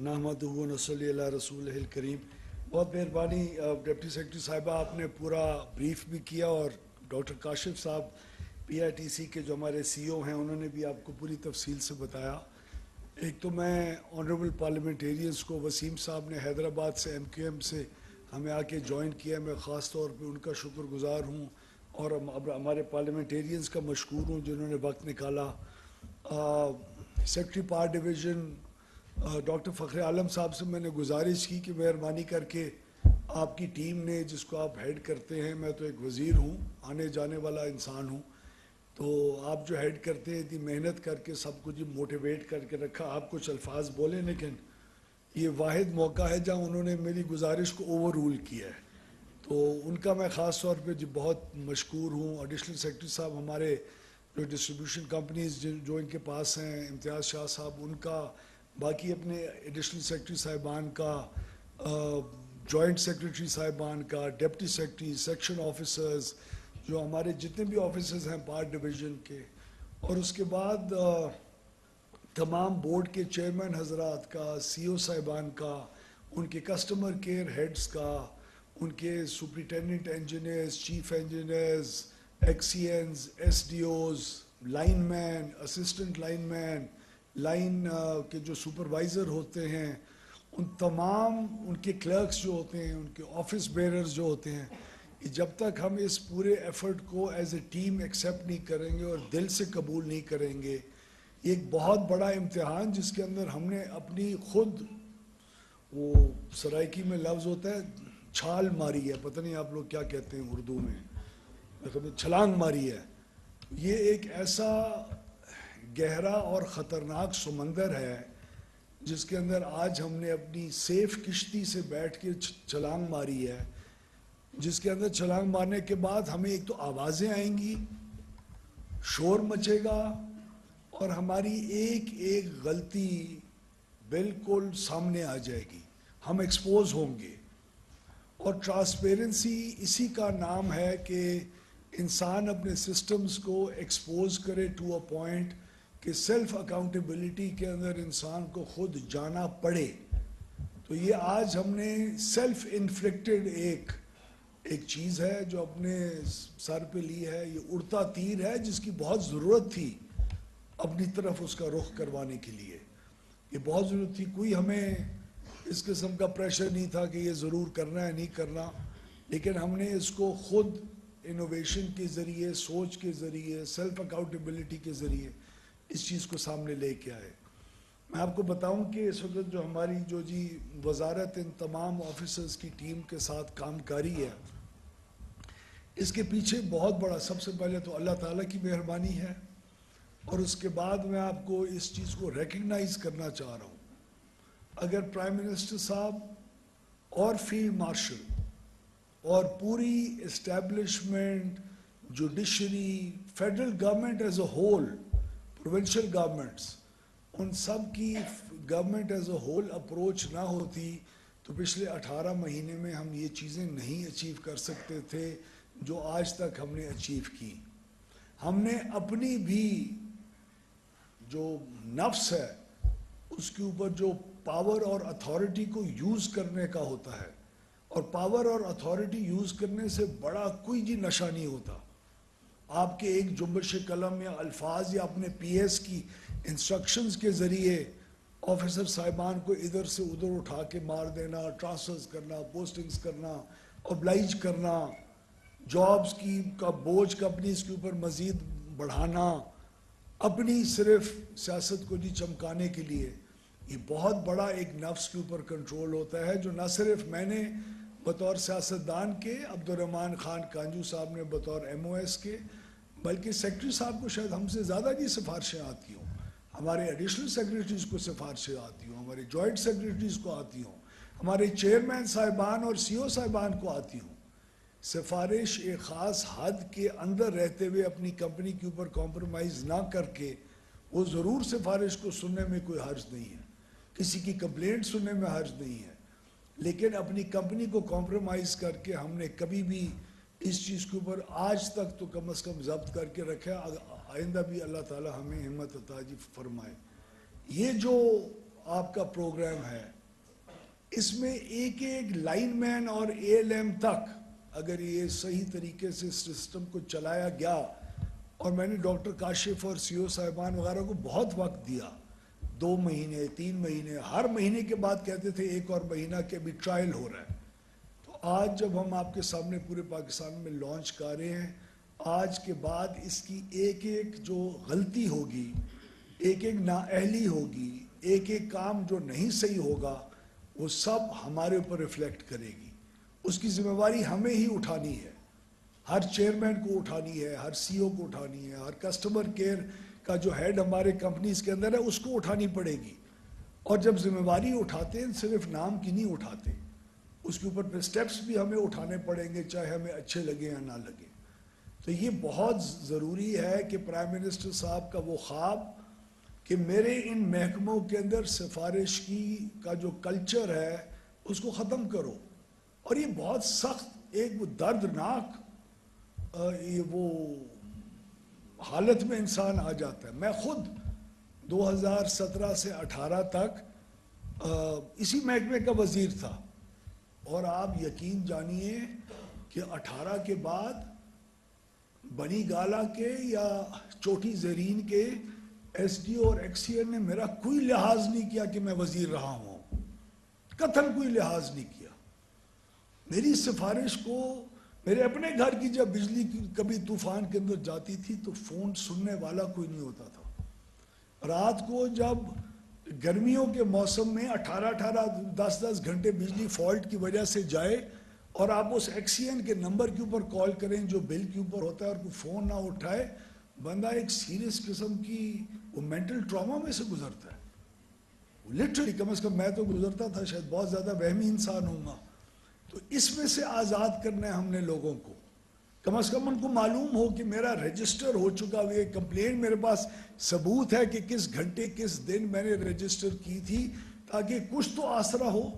نحمدہ و نصلی علی رسولہ الکریم. بہت مہربانی ڈپٹی سیکرٹری صاحبہ, آپ نے پورا بریف بھی کیا, اور ڈاکٹر کاشف صاحب پی آئی ٹی سی کے جو ہمارے سی او ہیں انہوں نے بھی آپ کو پوری تفصیل سے بتایا. ایک تو میں آنریبل پارلیمنٹیرینز کو, وسیم صاحب نے حیدرآباد سے ایم کیو ایم سے ہمیں آ کے جوائن کیا, میں خاص طور پہ ان کا شکر گزار ہوں, اور ہمارے پارلیمنٹیرینز کا مشکور ہوں جنہوں نے وقت نکالا. سیکرٹری پار ڈویژن ڈاکٹر فخر عالم صاحب سے میں نے گزارش کی کہ مہربانی کر کے آپ کی ٹیم نے, جس کو آپ ہیڈ کرتے ہیں, میں تو ایک وزیر ہوں, آنے جانے والا انسان ہوں, تو آپ جو ہیڈ کرتے ہیں اتنی محنت کر کے سب کچھ موٹیویٹ کر کے رکھا. آپ کچھ الفاظ بولیں, لیکن یہ واحد موقع ہے جہاں انہوں نے میری گزارش کو اوور رول کیا ہے, تو ان کا میں خاص طور پہ بہت مشکور ہوں. ایڈیشنل سیکرٹری صاحب ہمارے جو ڈسٹریبیوشن کمپنیز جو ان کے پاس ہیں, امتیاز شاہ صاحب, ان کا, باقی اپنے ایڈیشنل سیکرٹری صاحبان کا, جوائنٹ سیکرٹری صاحبان کا, ڈپٹی سیکرٹری, سیکشن آفیسرز, جو ہمارے جتنے بھی آفیسرز ہیں پارٹ ڈویژن کے, اور اس کے بعد تمام بورڈ کے چیئرمین حضرات کا, سی او صاحبان کا, ان کے کسٹمر کیئر ہیڈز کا, ان کے superintendent engineers, chief engineers, XENs, S D Os, line man, assistant line man, line کے جو سپروائزر ہوتے ہیں, ان تمام, ان کے کلرکس جو ہوتے ہیں, ان کے آفس بیررز جو ہوتے ہیں, کہ جب تک ہم اس پورے ایفرٹ کو ایز اے ٹیم ایکسیپٹ نہیں کریں گے اور دل سے قبول نہیں کریں گے, ایک بہت بڑا امتحان جس کے اندر ہم نے اپنی خود, وہ سرائکی میں لفظ ہوتا ہے چھال ماری ہے, پتہ نہیں آپ لوگ کیا کہتے ہیں اردو میں, چھلانگ ماری ہے. یہ ایک ایسا گہرا اور خطرناک سمندر ہے جس کے اندر آج ہم نے اپنی سیف کشتی سے بیٹھ کے چھلانگ ماری ہے, جس کے اندر چھلانگ مارنے کے بعد ہمیں ایک تو آوازیں آئیں گی, شور مچے گا, اور ہماری ایک ایک غلطی بالکل سامنے آ جائے گی, ہم ایکسپوز ہوں گے. اور ٹرانسپیرنسی اسی کا نام ہے کہ انسان اپنے سسٹمز کو ایکسپوز کرے ٹو اے پوائنٹ کہ سیلف اکاؤنٹیبلٹی کے اندر انسان کو خود جانا پڑے. تو یہ آج ہم نے سیلف انفلکٹڈ ایک چیز ہے جو اپنے سر پہ لی ہے, یہ اڑتا تیر ہے جس کی بہت ضرورت تھی اپنی طرف اس کا رخ کروانے کے لیے, یہ بہت ضرورت تھی. کوئی ہمیں اس قسم کا پریشر نہیں تھا کہ یہ ضرور کرنا ہے, نہیں کرنا, لیکن ہم نے اس کو خود انوویشن کے ذریعے, سوچ کے ذریعے, سیلف اکاؤنٹیبلٹی کے ذریعے اس چیز کو سامنے لے کے آئے. میں آپ کو بتاؤں کہ اس وقت جو ہماری وزارت ان تمام آفیسرز کی ٹیم کے ساتھ کام کاری ہے, اس کے پیچھے بہت بڑا, سب سے پہلے تو اللہ تعالیٰ کی مہربانی ہے, اور اس کے بعد میں آپ کو اس چیز کو ریکگنائز کرنا چاہ رہا ہوں. اگر پرائم منسٹر صاحب اور فیلڈ مارشل اور پوری establishment, judiciary, federal government as a whole, provincial governments, ان سب کی government as a whole approach نہ ہوتی تو پچھلے 18 مہینے میں ہم یہ چیزیں نہیں اچیو کر سکتے تھے جو آج تک ہم نے اچیو کی. ہم نے اپنی بھی جو نفس ہے اس کے اوپر جو پاور اور اتھارٹی کو یوز کرنے کا ہوتا ہے, اور پاور اور اتھارٹی یوز کرنے سے بڑا کوئی نشہ نہیں ہوتا. آپ کے ایک جنبش قلم یا الفاظ یا اپنے پی ایس کی انسٹرکشنز کے ذریعے آفیسر صاحبان کو ادھر سے ادھر اٹھا کے مار دینا, ٹرانسفرز کرنا, پوسٹنگز کرنا, اوبلائج کرنا, جابز کی کا بوجھ کمپنیز کے اوپر مزید بڑھانا, اپنی صرف سیاست کو چمکانے کے لیے, یہ بہت بڑا ایک نفس کے اوپر کنٹرول ہوتا ہے جو نہ صرف میں نے بطور سیاستدان کے, عبد الرحمن خان کانجو صاحب نے بطور ایم او ایس کے, بلکہ سیکرٹری صاحب کو شاید ہم سے زیادہ سفارشیں آتی ہوں, ہمارے ایڈیشنل سیکرٹریز کو سفارشیں آتی ہوں, ہمارے جوائنٹ سیکرٹریز کو آتی ہوں, ہمارے چیئرمین صاحبان اور سی او صاحبان کو آتی ہوں. سفارش ایک خاص حد کے اندر رہتے ہوئے اپنی کمپنی کے اوپر کمپرومائز نہ کر کے, وہ ضرور سفارش کو سننے میں کوئی حرج نہیں ہے, کسی کی کمپلینٹ سننے میں حرج نہیں ہے, لیکن اپنی کمپنی کو کمپرومائز کر کے ہم نے کبھی بھی اس چیز کے اوپر آج تک تو کم از کم ضبط کر کے رکھا. آئندہ بھی اللہ تعالی ہمیں ہمت عطا فرمائے. یہ جو آپ کا پروگرام ہے اس میں ایک ایک لائن مین اور ALM تک اگر یہ صحیح طریقے سے سسٹم کو چلایا گیا، اور میں نے ڈاکٹر کاشف اور CO صاحبان وغیرہ کو بہت وقت دیا، 2 مہینے 3 مہینے، ہر مہینے کے بعد کہتے تھے 1 اور مہینہ کے بھی ٹرائل ہو رہا ہے. تو آج جب ہم آپ کے سامنے پورے پاکستان میں لانچ کر رہے ہیں، آج کے بعد اس کی ایک ایک جو غلطی ہوگی، ایک ایک نااہلی ہوگی، ایک ایک کام جو نہیں صحیح ہوگا، وہ سب ہمارے اوپر ریفلیکٹ کرے گی. اس کی ذمہ داری ہمیں ہی اٹھانی ہے، ہر چیئرمین کو اٹھانی ہے، ہر CO کو اٹھانی ہے، ہر کسٹمر کیئر کا جو ہیڈ ہمارے کمپنیز کے اندر ہے اس کو اٹھانی پڑے گی. اور جب ذمہ داری اٹھاتے ہیں صرف نام کی نہیں اٹھاتے، اس کے اوپر پہ سٹیپس بھی ہمیں اٹھانے پڑیں گے، چاہے ہمیں اچھے لگے یا نہ لگے. تو یہ بہت ضروری ہے کہ پرائم منسٹر صاحب کا وہ خواب کہ میرے ان محکموں کے اندر سفارش کی کا جو کلچر ہے اس کو ختم کرو. اور یہ بہت سخت ایک وہ دردناک یہ وہ حالت میں انسان آ جاتا ہے. میں خود 2017 سے 18 تک اسی محکمے کا وزیر تھا، اور آپ یقین جانیے کہ 18 کے بعد بنی گالا کے یا چوٹی زرین کے SDO اور XCN نے میرا کوئی لحاظ نہیں کیا کہ میں وزیر رہا ہوں، قطعاً کوئی لحاظ نہیں کیا. میری سفارش کو میرے اپنے گھر کی جب بجلی کبھی طوفان کے اندر جاتی تھی تو فون سننے والا کوئی نہیں ہوتا تھا. رات کو جب گرمیوں کے موسم میں 10 گھنٹے بجلی فالٹ کی وجہ سے جائے اور آپ اس XCN کے نمبر کے اوپر کال کریں جو بل کے اوپر ہوتا ہے اور کوئی فون نہ اٹھائے، بندہ ایک سیریس قسم کی وہ مینٹل ٹراما میں سے گزرتا ہے. لٹرلی کم از کم میں تو گزرتا تھا، شاید بہت زیادہ وہمی انسان ہوں گا. تو اس میں سے آزاد کرنا ہے ہم نے لوگوں کو. کم از کم ان کو معلوم ہو کہ میرا رجسٹر ہو چکا ہوئے کمپلین، میرے پاس ثبوت ہے کہ کس گھنٹے کس دن میں نے رجسٹر کی تھی، تاکہ کچھ تو آسرا ہو،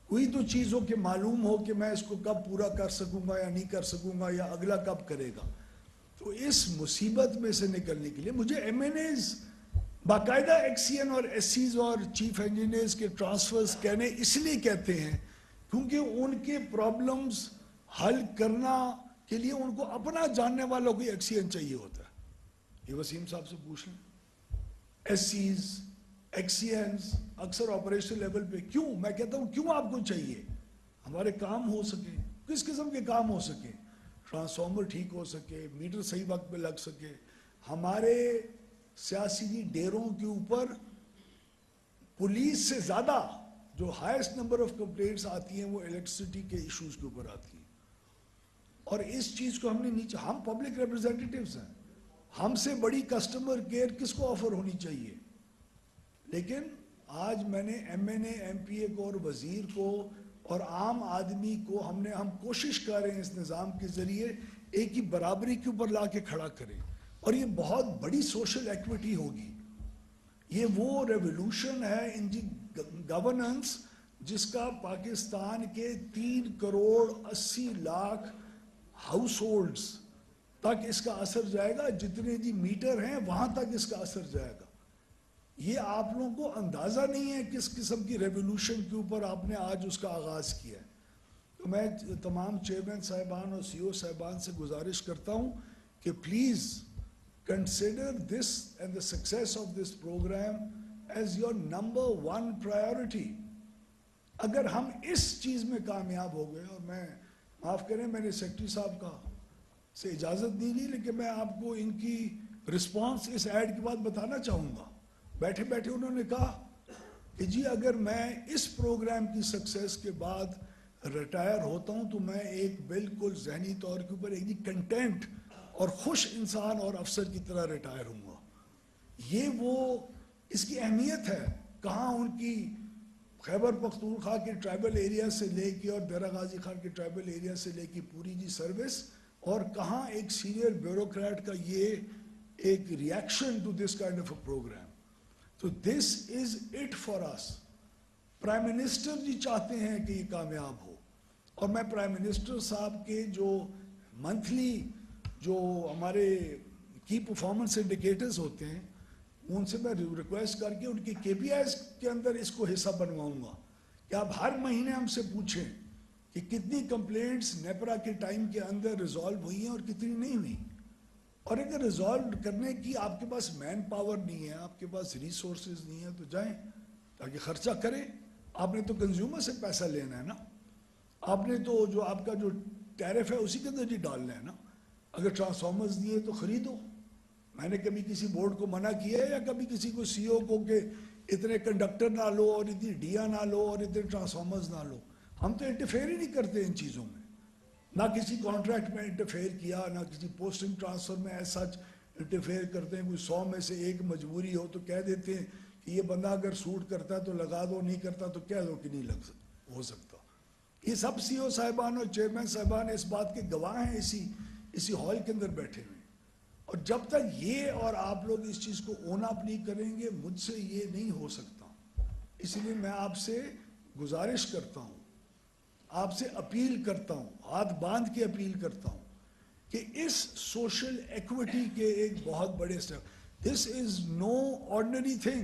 کوئی تو چیز ہو کہ معلوم ہو کہ میں اس کو کب پورا کر سکوں گا یا نہیں کر سکوں گا یا اگلا کب کرے گا. تو اس مصیبت میں سے نکلنے کے لیے مجھے MNAs باقاعدہ XCN اور SCs اور چیف انجینئرز کے ٹرانسفرز کہنے اس لیے کہتے ہیں کیونکہ ان کے پرابلمز حل کرنا کے لیے ان کو اپنا جاننے والا کوئی XCN چاہیے ہوتا ہے. یہ وسیم صاحب سے پوچھ لیں. SCs XCNs اکثر آپریشنل لیول پہ کیوں، میں کہتا ہوں کیوں آپ کو چاہیے؟ ہمارے کام ہو سکے، کس قسم کے کام ہو سکے، ٹرانسفارمر ٹھیک ہو سکے، میٹر صحیح وقت پہ لگ سکے. ہمارے سیاسی ڈیروں کے اوپر پولیس سے زیادہ جو ہائیسٹ نمبر آف کمپلینٹس آتی ہیں وہ الیکٹریسٹی کے ایشوز کے اوپر آتی ہیں. اور اس چیز کو ہم نے نیچے، ہم پبلک ریپرزینٹیٹیوز ہیں، ہم سے بڑی کسٹمر کیئر کس کو آفر ہونی چاہیے؟ لیکن آج میں نے MNA MPA کو اور وزیر کو اور عام آدمی کو ہم کوشش کر رہے ہیں اس نظام کے ذریعے ایک ہی برابری کے اوپر لا کے کھڑا کریں. اور یہ بہت بڑی سوشل ایکٹیویٹی ہوگی. یہ وہ ریولوشن ہے ان دی گورننس جس کا پاکستان کے 3 کروڑ 80 لاکھ ہاؤس ہولڈز تک اس کا اثر جائے گا. جتنے جی میٹر ہیں وہاں تک اس کا اثر جائے گا. یہ آپ لوگوں کو اندازہ نہیں ہے کس قسم کی ریولوشن کے اوپر آپ نے آج اس کا آغاز کیا ہے. تو میں تمام چیئرمین صاحبان اور CO صاحبان سے گزارش کرتا ہوں کہ please consider this and the success of this program as your number 1 priority. اگر ہم اس چیز میں کامیاب ہو گئے، اور میں معاف کریں میں نے سیکرٹری صاحب کا سے اجازت نہیں لی، لیکن میں آپ کو ان کی رسپانس اس ایڈ کے بعد بتانا چاہوں گا. بیٹھے بیٹھے انہوں نے کہا کہ جی اگر میں اس پروگرام کی سکسیس کے بعد ریٹائر ہوتا ہوں تو میں ایک بالکل ذہنی طور کے اوپر ایک کنٹینٹ اور خوش انسان اور افسر کی طرح ریٹائر ہوں گا. یہ وہ اس کی اہمیت ہے. کہاں ان کی خیبر پختونخوا کے ٹرائبل ایریا سے لے کے اور دیرہ غازی خان کے ٹرائبل ایریا سے لے کے پوری جی سروس، اور کہاں ایک سینئر بیوروکریٹ کا یہ ایک reaction to this kind of a programme. تو this is it for us. Prime minister ji چاہتے ہیں کہ یہ کامیاب ہو، اور میں پرائم منسٹر صاحب کے جو منتھلی جو ہمارے کی پرفارمنس انڈیکیٹرز ہوتے ہیں ان سے میں ریکویسٹ کر کے ان کی KPIs کے اندر اس کو حصہ بنواؤں گا کہ آپ ہر مہینے ہم سے پوچھیں کہ کتنی کمپلینٹس نیپرا کے ٹائم کے اندر ریزالو ہوئی ہیں اور کتنی نہیں ہوئی. اور اگر ریزالو کرنے کی آپ کے پاس مین پاور نہیں ہے, آپ کے پاس ریسورسز نہیں ہیں, تو جائیں تاکہ خرچہ کریں. آپ نے تو کنزیومر سے پیسہ لینا ہے نا, آپ نے تو جو آپ کا جو ٹیرف ہے اسی کے اندر ہی ڈالنا ہے نا. اگر ٹرانسفارمرز دیے تو خریدو. میں نے کبھی کسی بورڈ کو منع کیا ہے یا کبھی کسی کو CEO کو کہ اتنے کنڈکٹر نہ لو اور اتنی ڈیا نہ لو اور اتنے ٹرانسفارمرز نہ لو. ہم تو انٹرفیئر ہی نہیں کرتے ان چیزوں میں, نہ کسی کانٹریکٹ میں انٹرفیئر کیا, نہ کسی پوسٹنگ ٹرانسفر میں ایسا انٹرفیئر کرتے ہیں. کوئی 100 میں سے ایک مجبوری ہو تو کہہ دیتے ہیں کہ یہ بندہ اگر سوٹ کرتا ہے تو لگا دو, نہیں کرتا تو کہہ دو کہ نہیں ہو سکتا. یہ سب CEO صاحبان اور چیئرمین صاحبان اس بات کے گواہ ہیں اسی ہال کے اندر بیٹھے ہوئے. اور جب تک یہ اور آپ لوگ اس چیز کو اون اپ نہیں کریں گے, مجھ سے یہ نہیں ہو سکتا. اس لیے میں آپ سے گزارش کرتا ہوں, آپ سے اپیل کرتا ہوں, ہاتھ باندھ کے اپیل کرتا ہوں کہ اس سوشل ایکوٹی کے ایک بہت بڑے اسٹیپ, دس از نو آرڈنری تھنگ.